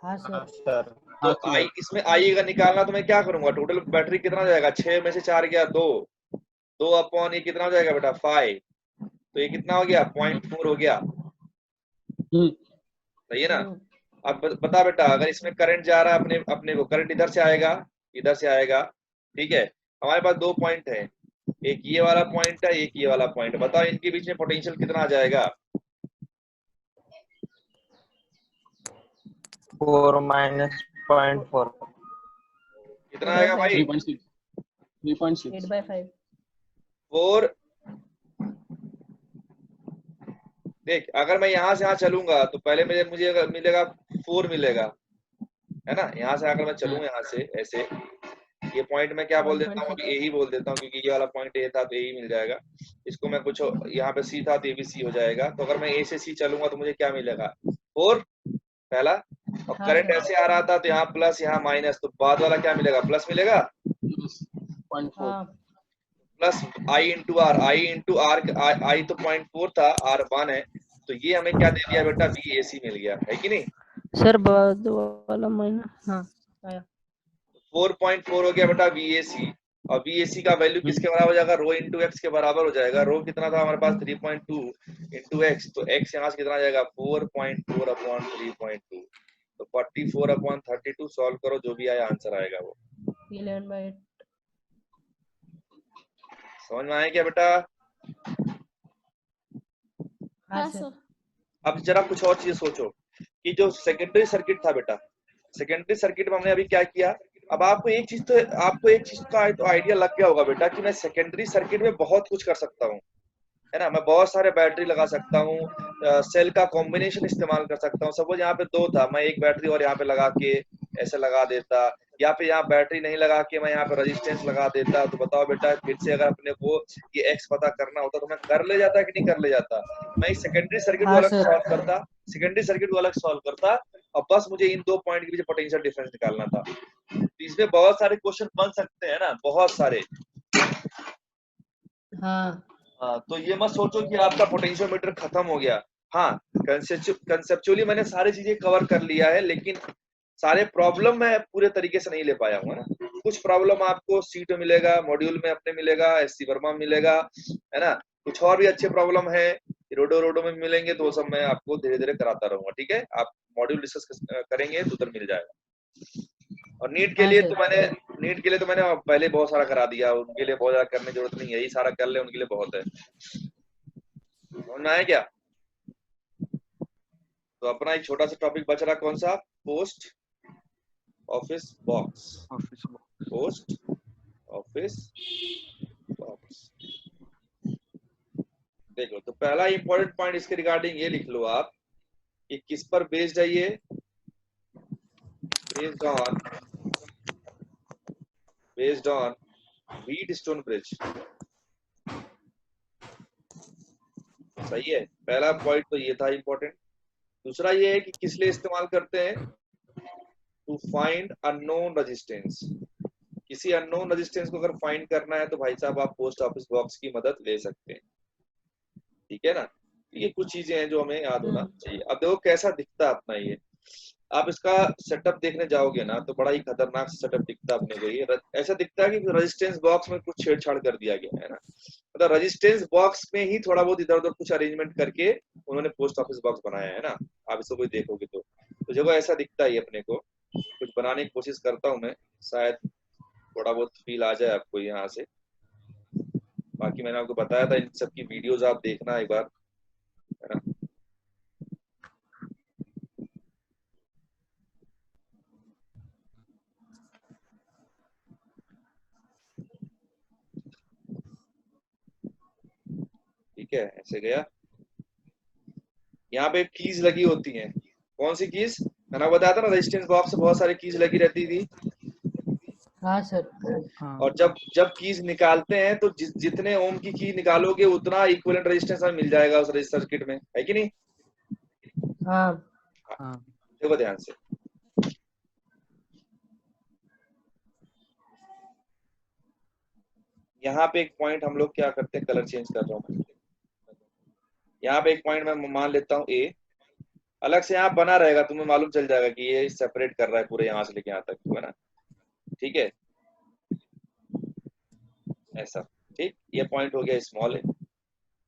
हाँ सर। तो आई, इसमें आई अगर निकालना तो मैं क्या करूंगा, टोटल बैटरी कितना हो जाएगा, 6 में से 4 गया 2, 2 अपॉन ये कितना हो जाएगा बेटा 5, तो ये कितना हो गया 0.4 हो गया। सही है ना। अब बता बेटा, अगर इसमें करंट जा रहा है अपने अपने को, करंट इधर से आएगा, इधर से आएगा। ठीक है, हमारे पास दो पॉइंट है, एक ये वाला पॉइंट है, एक ये वाला पॉइंट। बताओ इनके बीच में पोटेंशियल कितना आ जाएगा? 4 minus 0.4 कितना आएगा भाई? 3.6 8/5। 4। देख, अगर मैं यहाँ से यहाँ चलूंगा तो पहले मुझे अगर मिलेगा 4 मिलेगा, है ना। यहाँ से अगर मैं चलूंगा यहाँ से ऐसे, ये पॉइंट मैं क्या बोल देता हूँ, अभी ए ही बोल देता हूँ, क्योंकि ये वाला पॉइंट ए था तो ए ही मिल जाएगा। इसको मैं कुछ यहाँ पे सी था तो ये भी सी हो जाएगा। तो अगर मैं ए से सी चलूंगा तो मुझे क्या मिलेगा 4 पहला। और हाँ करंट सर। ऐसे आ रहा था तो यहाँ प्लस यहाँ माइनस, तो बाद वाला क्या मिलेगा, प्लस मिलेगा। 0.4 हाँ प्लस आई इंटू आर, आई तो 0.4 था, आर 1 है, तो ये हमें क्या दे दिया बेटा, वी ए सी मिल गया, है कि नहीं। सर बाद वाला माइनस। हाँ आया। 4.4 हो गया बेटा वी ए सी। और वी ए सी का वैल्यू किसके बराबर हो जाएगा, रो इंटू एक्स के बराबर हो जाएगा। रो कितना था हमारे पास 3.2 इंटू एक्स, तो एक्स यहाँ से कितना आ जाएगा 4.4 अपॉन 3.2, तो 44 अपॉन 32 सॉल्व करो, जो भी आया आंसर आएगा वो। 11/8। समझ में आया क्या बेटा? हाँ सर। अब जरा कुछ और चीज सोचो, कि जो सेकेंडरी सर्किट था बेटा, सेकेंडरी सर्किट में हमने अभी क्या किया। अब आपको एक चीज का तो आइडिया लग गया होगा बेटा, कि मैं सेकेंडरी सर्किट में बहुत कुछ कर सकता हूँ, है ना। मैं बहुत सारे बैटरी लगा सकता हूँ, सेल का कॉम्बिनेशन इस्तेमाल कर सकता हूँ। सपोज यहाँ पे 2 था, मैं एक बैटरी और यहाँ पे लगा के ऐसे लगा देता, या फिर यहाँ बैटरी नहीं लगा के मैं यहाँ पे रेजिस्टेंस लगा देता। तो बताओ बेटा, फिर से अगर अपने को ये एक्स पता करना होता तो मैं कर ले जाता कि नहीं कर ले जाता। मैं सेकेंडरी सर्किट को हाँ अलग सर। सॉल्व करता, सेकेंडरी सर्किट को अलग सॉल्व करता, और बस मुझे इन दो पॉइंट के बीच पोटेंशियल डिफरेंस निकालना था। तो इसमें बहुत सारे क्वेश्चन बन सकते हैं ना, बहुत सारे। हाँ तो ये मत सोचो कि आपका पोटेंशियोमीटर खत्म हो गया। हाँ, कंसेप्चुअली मैंने सारी चीजें कवर कर लिया है, लेकिन सारे प्रॉब्लम मैं पूरे तरीके से नहीं ले पाया हूँ, है ना। कुछ प्रॉब्लम आपको सीट में मिलेगा, मॉड्यूल में अपने मिलेगा, एससी वर्मा में मिलेगा, है ना। कुछ और भी अच्छे प्रॉब्लम है रोडो में मिलेंगे, तो वो सब मैं आपको धीरे धीरे कराता रहूंगा। ठीक है, आप मॉड्यूल डिस्कस करेंगे तो उधर मिल जाएगा। और नीट के हाँ लिए सर। तो मैंने पहले बहुत सारा करा दिया, उनके लिए बहुत ज्यादा करने की जरूरत नहीं है, यही सारा कर ले उनके लिए बहुत है। समझ में आया क्या? तो अपना एक छोटा सा टॉपिक बच रहा, कौन सा? Post office box. Post office box. देखो, तो पहला इंपॉर्टेंट पॉइंट इसके रिगार्डिंग ये लिख लो आप कि किस पर बेस्ड है ये? Based on Wheatstone bridge. सही है, पहला पॉइंट तो ये था इंपॉर्टेंट। दूसरा ये है कि किस लिए इस्तेमाल करते हैं? To find unknown resistance. किसी अननोन रेजिस्टेंस को अगर फाइंड करना है तो भाई साहब आप पोस्ट ऑफिस बॉक्स की मदद ले सकते हैं। ठीक है ना? ये कुछ चीजें हैं जो हमें याद होना चाहिए। अब देखो कैसा दिखता है अपना ये। आप इसका सेटअप देखने जाओगे ना तो बड़ा ही खतरनाक सेटअप दिखता है अपने को। ये ऐसा दिखता है कि रेजिस्टेंस बॉक्स में कुछ छेड़छाड़ कर दिया गया है ना। मतलब रेजिस्टेंस बॉक्स में ही थोड़ा बहुत इधर उधर कुछ अरेंजमेंट करके उन्होंने पोस्ट ऑफिस बॉक्स बनाया है ना। आप इसको कोई देखोगे तो जब ऐसा दिखता है अपने को, कुछ बनाने की कोशिश करता हूँ मैं, शायद थोड़ा बहुत फील आ जाए आपको यहाँ से। बाकी मैंने आपको बताया था इन सब की वीडियोस आप देखना एक बार, है ना। ठीक है, ऐसे गया। यहाँ पे कीज लगी होती हैं। कौन सी कीज? मैंने बताया था ना, रेजिस्टेंस बॉक्स में बहुत सारी कीज लगी रहती थी। हाँ सर। और जब कीज निकालते हैं तो जितने ओम की की निकालोगे उतना इक्विवेलेंट रेजिस्टेंस हमें मिल जाएगा उस सर्किट में, है कि नहीं? हाँ। देखो ध्यान से, यहाँ पे एक पॉइंट हम लोग क्या करते हैं, कलर चेंज कर रहा हूँ। यहाँ पे एक पॉइंट मैं मान लेता हूँ ए, अलग से यहाँ बना रहेगा, तुम्हें मालूम चल जाएगा कि ये सेपरेट कर रहा है पूरे यहाँ से लेके यहाँ तक, है ना। ठीक है, ऐसा। ठीक, ये पॉइंट हो गया स्मॉल ए,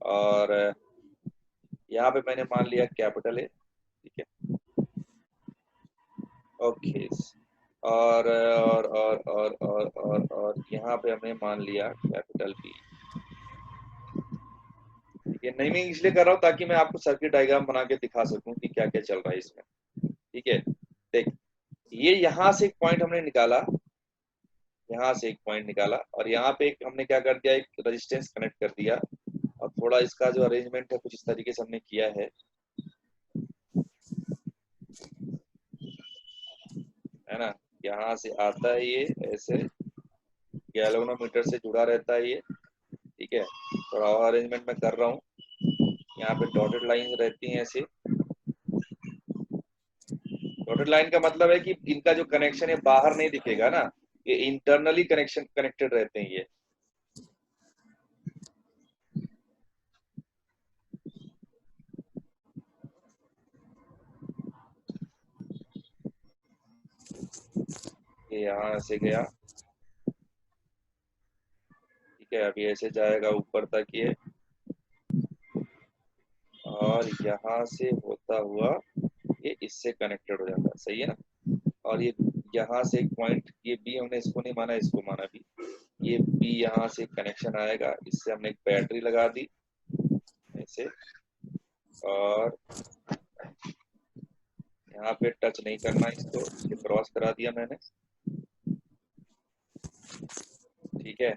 और यहाँ पे मैंने मान लिया कैपिटल ए। ठीक है, ओके। और यहाँ पे हमने मान लिया कैपिटल बी। ये नहीं मैं इसलिए कर रहा हूँ ताकि मैं आपको सर्किट डायग्राम बना के दिखा सकूं कि क्या क्या चल रहा है इसमें। ठीक है, देख, ये यहाँ से एक पॉइंट हमने निकाला, यहाँ से एक पॉइंट निकाला, और यहाँ पे एक हमने क्या कर दिया, एक रेजिस्टेंस कनेक्ट कर दिया, और थोड़ा इसका जो अरेंजमेंट है कुछ इस तरीके से हमने किया है ना। यहाँ से आता है ये ऐसे, गैल्वेनोमीटर से जुड़ा रहता है ये। ठीक है, थोड़ा और अरेंजमेंट मैं कर रहा हूँ। यहाँ पे डॉटेड लाइन रहती हैं ऐसे। डॉटेड लाइन का मतलब है कि इनका जो कनेक्शन है बाहर नहीं दिखेगा ना, ये इंटरनली कनेक्शन कनेक्टेड रहते हैं ये। ये यहाँ से गया। ठीक है, अभी ऐसे जाएगा ऊपर तक ये, और यहाँ से होता हुआ ये इससे कनेक्टेड हो जाता है। सही है ना। और ये यहाँ से एक पॉइंट, ये बी हमने इसको नहीं माना, इसको माना बी। ये बी यहाँ से कनेक्शन आएगा, इससे हमने एक बैटरी लगा दी ऐसे, और यहाँ पे टच नहीं करना इसको, ये क्रॉस करा दिया मैंने। ठीक है,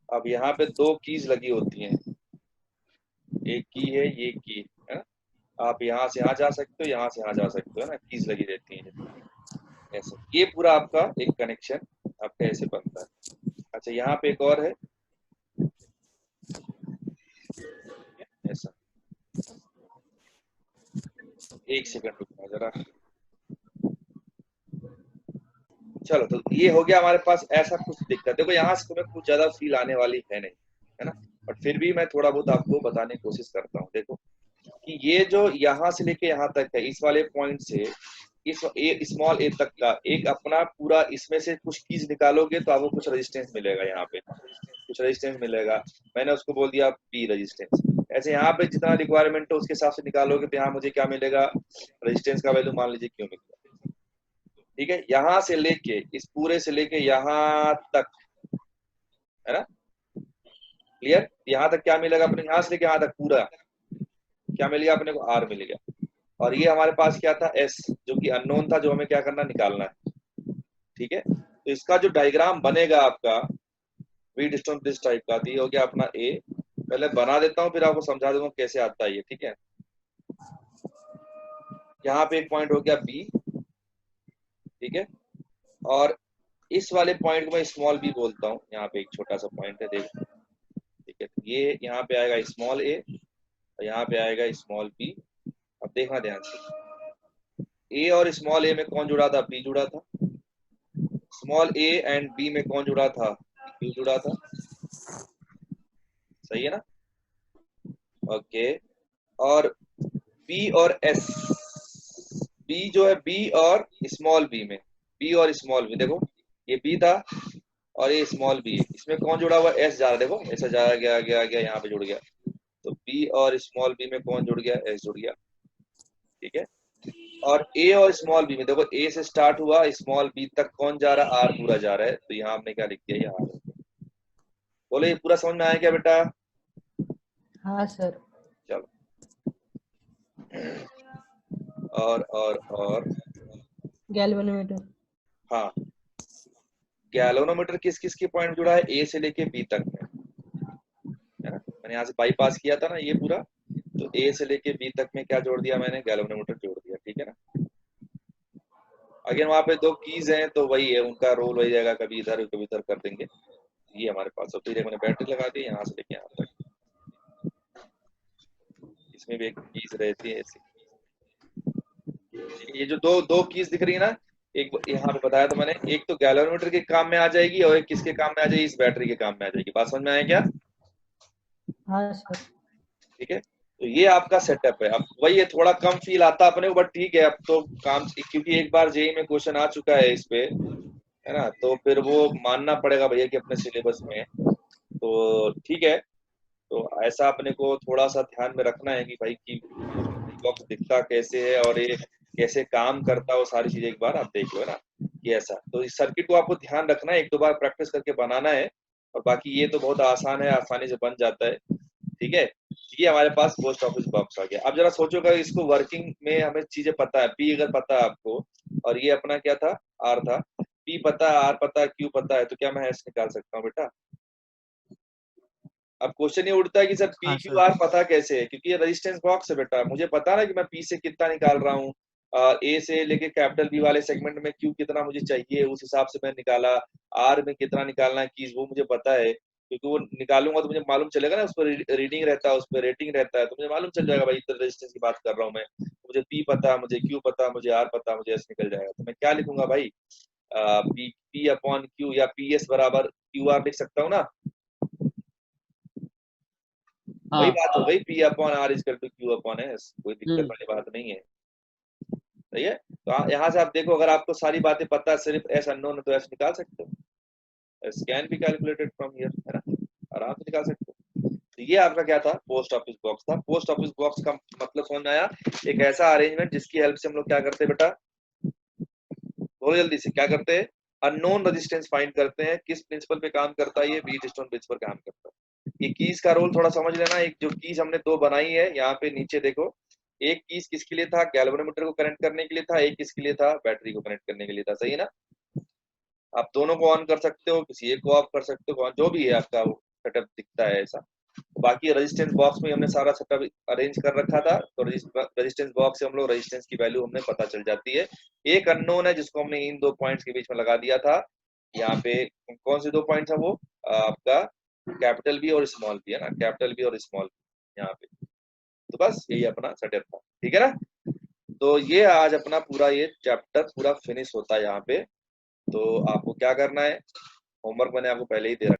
अब यहाँ पे दो कीज लगी होती हैं, एक की है ये की है। आप यहाँ से यहाँ जा सकते हो, यहाँ से यहाँ जा सकते हो ना, कीज लगी रहती हैं ऐसे। ये पूरा आपका एक कनेक्शन आपका ऐसे बनता है। अच्छा, यहाँ पे एक और है ऐसा। एक सेकंड रुकना जरा। चलो, तो ये हो गया हमारे पास, ऐसा कुछ दिक्कत। देखो यहाँ से तुम्हें कुछ ज्यादा फील आने वाली है नहीं, है ना, बट फिर भी मैं थोड़ा बहुत आपको बताने की कोशिश करता हूँ। देखो कि ये जो यहाँ से लेके यहाँ तक है, इस वाले पॉइंट से इस स्मॉल ए तक का एक अपना पूरा, इसमें से कुछ कीज निकालोगे तो आपको कुछ रेजिस्टेंस मिलेगा, यहाँ पे कुछ रेजिस्टेंस मिलेगा। मैंने उसको बोल दिया पी रेजिस्टेंस। ऐसे यहाँ पे जितना रिक्वायरमेंट है उसके हिसाब से निकालोगे तो यहाँ मुझे क्या मिलेगा, रेजिस्टेंस का वैल्यू मान लीजिए क्यों मिलेगा। ठीक है, यहाँ से लेके इस पूरे से लेके यहाँ तक, है ना, क्लियर। यहाँ तक क्या मिलेगा अपने, यहाँ से लेके यहाँ तक पूरा क्या मिलेगा अपने को, आर मिलेगा। और ये हमारे पास क्या था, एस, जो कि अननोन था, जो हमें क्या करना, निकालना है। ठीक है, तो इसका जो डायग्राम बनेगा आपका वी डिस्टेंस दिस टाइप का, तो ये हो गया अपना ए। पहले बना देता हूँ, फिर आपको समझा दूंगा कैसे आता है ये। ठीक है, यहाँ पे एक पॉइंट हो गया बी। ठीक है, और इस वाले पॉइंट को मैं स्मॉल बी बोलता हूँ। यहाँ पे एक छोटा सा पॉइंट है, देखो। ठीक है, तो ये यहाँ पे आएगा स्मॉल ए, और यहाँ पे आएगा स्मॉल बी। अब देखना ध्यान से, ए और स्मॉल ए में कौन जुड़ा था, बी जुड़ा था। स्मॉल ए एंड बी में कौन जुड़ा था, बी जुड़ा था। सही है ना? ओके, और बी और एस, बी जो है बी और स्मॉल बी में, बी और स्मॉल बी, देखो ये बी था और ये स्मॉल बी है, इसमें कौन जुड़ा हुआ, एस जा रहा है। देखो ऐसा जा गया गया गया, यहाँ पे जुड़ गया। तो बी और स्मॉल बी में कौन जुड़ गया, एस जुड़ गया। ठीक है, और ए और स्मॉल बी में देखो, ए से स्टार्ट हुआ, स्मॉल बी तक कौन जा रहा है, आर पूरा जा रहा है। तो यहाँ हमने क्या लिख दिया, ये आर। बोलो ये पूरा समझ में आया क्या बेटा? हाँ सर। चलो, और गैल्वेनोमीटर। हाँ, गैल्वेनोमीटर किस किस के पॉइंट जुड़ा है, ए से लेके बी तक में, है ना। मैंने यहाँ से बाईपास किया था ना ये पूरा, तो ए से लेके बी तक में क्या जोड़ दिया मैंने, गैल्वेनोमीटर जोड़ दिया। ठीक है ना। अगेन वहां पे दो कीज हैं, तो वही है, उनका रोल वही रहेगा, कभी इधर कभी उधर कर देंगे। ये हमारे पास, और फिर मैंने बैटरी लगा दी यहाँ से लेके यहाँ तक। इसमें भी एक कीज रहती है ऐसी। ये जो दो दो कीज दिख रही है ना, एक यहाँ पे बताया था मैंने, एक तो गैल्वेनोमीटर के काम में आ जाएगी, और एक किसके काम में आ जाएगी, इस बैटरी के काम में आ जाएगी। बात समझ में आया क्या? हाँ सर। ठीक है, तो ये आपका सेटअप है। अब वही है, थोड़ा कम फील आता अपने को, बट ठीक है, अब तो काम, क्योंकि एक बार जेई में क्वेश्चन आ चुका है इस पे, है ना, तो फिर वो मानना पड़ेगा भैया कि अपने सिलेबस में है। तो ठीक है, तो ऐसा अपने को थोड़ा सा ध्यान में रखना है कि भाई की बॉक्स दिखता कैसे है और ये कैसे काम करता है, वो सारी चीजें एक बार आप देख लो, है ना, कि ऐसा। तो इस सर्किट को आपको ध्यान रखना है, एक दो बार प्रैक्टिस करके बनाना है, और बाकी ये तो बहुत आसान है, आसानी से बन जाता है। ठीक है, ये हमारे पास पोस्ट ऑफिस बॉक्स आ गया। अब जरा सोचो, अगर इसको वर्किंग में हमें चीजें पता है, पी अगर पता है आपको, और ये अपना क्या था, आर था, पी पता है, आर पता है, क्यू पता है, तो क्या मैं ऐसे निकाल सकता हूँ बेटा? अब क्वेश्चन ये उठता है कि सर पी हाँ क्यू सर। आर पता कैसे है, क्योंकि ये रेजिस्टेंस बॉक्स है बेटा, मुझे पता ना कि मैं पी से कितना निकाल रहा हूँ, ए से लेके कैपिटल बी वाले सेगमेंट में क्यू कितना मुझे चाहिए, उस हिसाब से मैं निकाला। आर में कितना निकालना है कीज, वो मुझे पता है, क्योंकि वो निकालूंगा तो मुझे मालूम चलेगा ना, उस पर रीडिंग रहता है, उस पर रेटिंग रहता है, तो मुझे मालूम चल जाएगा भाई इतना रेजिस्टेंस की बात कर रहा हूँ मैं। मुझे पी पता, मुझे क्यू पता, मुझे आर पता, मुझे एस निकल जाएगा। तो मैं क्या लिखूंगा भाई, पी पी अपॉन क्यू, या पी एस बराबर क्यू आर लिख सकता हूँ ना। वही हाँ। बात हो गई, P upon R is to Q upon S, कोई दिक्कत वाली बात नहीं है। सही है, तो यहाँ से आप देखो, अगर आपको सारी बातें पता है, सिर्फ एस अननोन है, तो एस निकाल सकते हो, S can be calculated from here, है ना, आराम से निकाल सकते हो। तो ये आपका क्या था, पोस्ट ऑफिस बॉक्स था। पोस्ट ऑफिस बॉक्स का मतलब समझ में आया, एक ऐसा अरेंजमेंट जिसकी हेल्प से हम लोग क्या करते हैं बेटा, बहुत जल्दी से क्या करते हैं, अननोन रेजिस्टेंस फाइंड करते हैं। किस प्रिंसिपल पे काम करता है, ये व्हीटस्टोन प्रिंसिपल काम करता है। ये कीज का रोल थोड़ा समझ लेना। एक जो कीज हमने दो बनाई है, यहाँ पे नीचे देखो, एक कीज किसके लिए था, गैल्वेनोमीटर को कनेक्ट करने के लिए था, एक किसके लिए था, बैटरी को कनेक्ट करने के लिए था। सही है ना? आप दोनों को ऑन कर सकते हो, किसी एक को ऑफ कर सकते हो, जो भी है आपका सेटअप दिखता है ऐसा। बाकी रेजिस्टेंस बॉक्स में हमने सारा सेटअप अरेंज कर रखा था, तो रेजिस्टेंस बॉक्स से हम लोग रेजिस्टेंस की वैल्यू हमें पता चल जाती है। एक अननोन है जिसको हमने इन दो पॉइंट्स के बीच में लगा दिया था। यहाँ पे कौन से दो पॉइंट्स है वो, आपका कैपिटल बी और स्मॉल बी, है ना, कैपिटल बी और स्मॉल बी यहाँ पे। तो बस यही अपना सेटअप था। ठीक है ना? तो ये आज अपना पूरा ये चैप्टर पूरा फिनिश होता है यहाँ पे। तो आपको क्या करना है, होमवर्क मैंने आपको पहले ही दे रखा है।